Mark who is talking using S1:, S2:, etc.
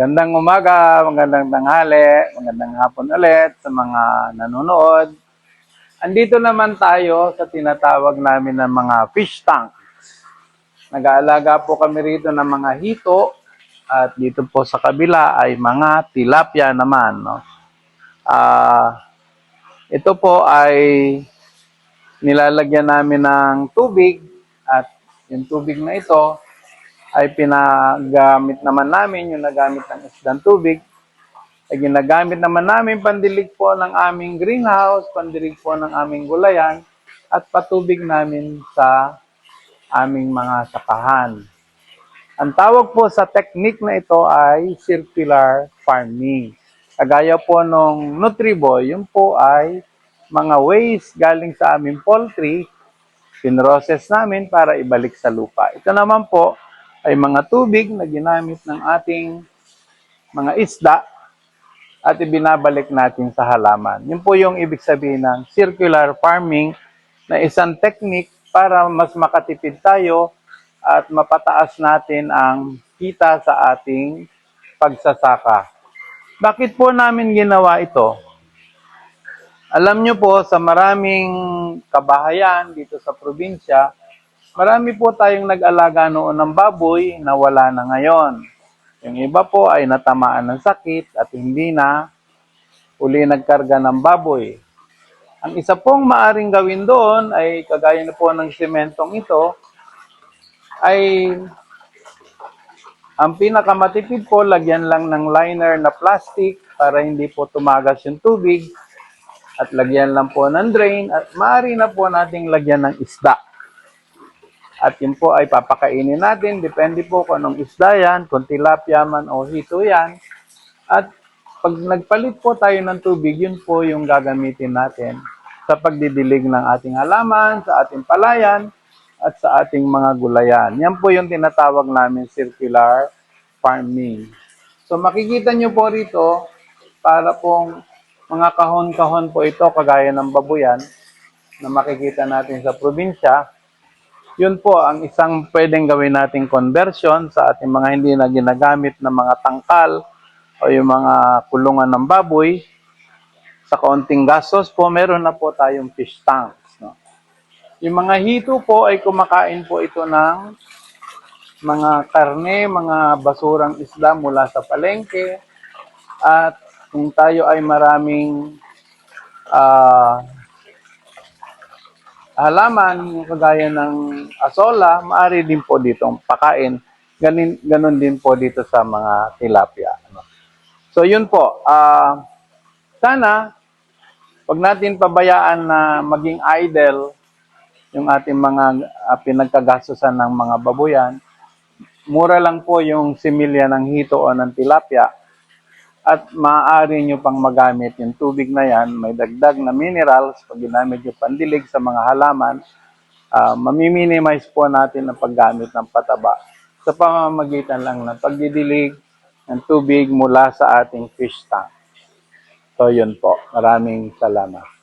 S1: Magandang umaga, magandang tanghali, magandang hapon ulit sa mga nanonood. Andito naman tayo sa tinatawag namin ng mga fish tank. Nag-aalaga po kami rito ng mga hito at dito po sa kabila ay mga tilapia naman. No? Ito po ay nilalagyan namin ng tubig at yung tubig na ito ay pinagamit naman namin, yung nagamit ng isdang tubig, ay ginagamit naman namin pandilig po ng aming greenhouse, pandilig po ng aming gulayan, at patubig namin sa aming mga sakahan. Ang tawag po sa technique na ito ay circular farming. Kagaya po nung Nutriboy, yun po ay mga waste galing sa aming poultry, pinrocess namin para ibalik sa lupa. Ito naman po ay mga tubig na ginamit ng ating mga isda at ibinabalik natin sa halaman. Yun po yung ibig sabihin ng circular farming na isang technique para mas makatipid tayo at mapataas natin ang kita sa ating pagsasaka. Bakit po namin ginawa ito? Alam nyo po, sa maraming kabahayan dito sa probinsya, marami po tayong nag-alaga noon ng baboy na wala na ngayon. Yung iba po ay natamaan ng sakit at hindi na uli nagkarga ng baboy. Ang isa pong maaring gawin doon ay kagaya na po ng sementong ito, ay ang pinakamatipid po, lagyan lang ng liner na plastic para hindi po tumagas yung tubig at lagyan lang po ng drain at maaari na po nating lagyan ng isda. At yun po ay papakainin natin, depende po kung anong isda yan, kung tilapia man o hito yan. At pag nagpalit po tayo ng tubig, yun po yung gagamitin natin sa pagdidilig ng ating halaman, sa ating palayan, at sa ating mga gulayan. Yan po yung tinatawag namin circular farming. So makikita nyo po rito, para pong mga kahon-kahon po ito, kagaya ng babuyan, na makikita natin sa probinsya. Yun po ang isang pwedeng gawin nating conversion sa ating mga hindi na ginagamit na mga tangkal o yung mga kulungan ng baboy. Sa kaunting gastos po, meron na po tayong fish tanks. No? Yung mga hito po ay kumakain po ito ng mga karne, mga basurang isda mula sa palengke. At kung tayo ay maraming halaman, kagaya ng asola, maaari din po ditong pakain. Ganun din po dito sa mga tilapia. So yun po, sana wag natin pabayaan na maging idle yung ating mga pinagkagastusan ng mga babuyan. Mura lang po yung similya ng hito o ng tilapia at maaari nyo pang magamit yung tubig na yan, may dagdag na minerals pag ginamit yung pandilig sa mga halaman. Mamiminimize po natin ang paggamit ng pataba sa pamamagitan lang ng pagdidilig ng tubig mula sa ating fish tank. So yun po, maraming salamat.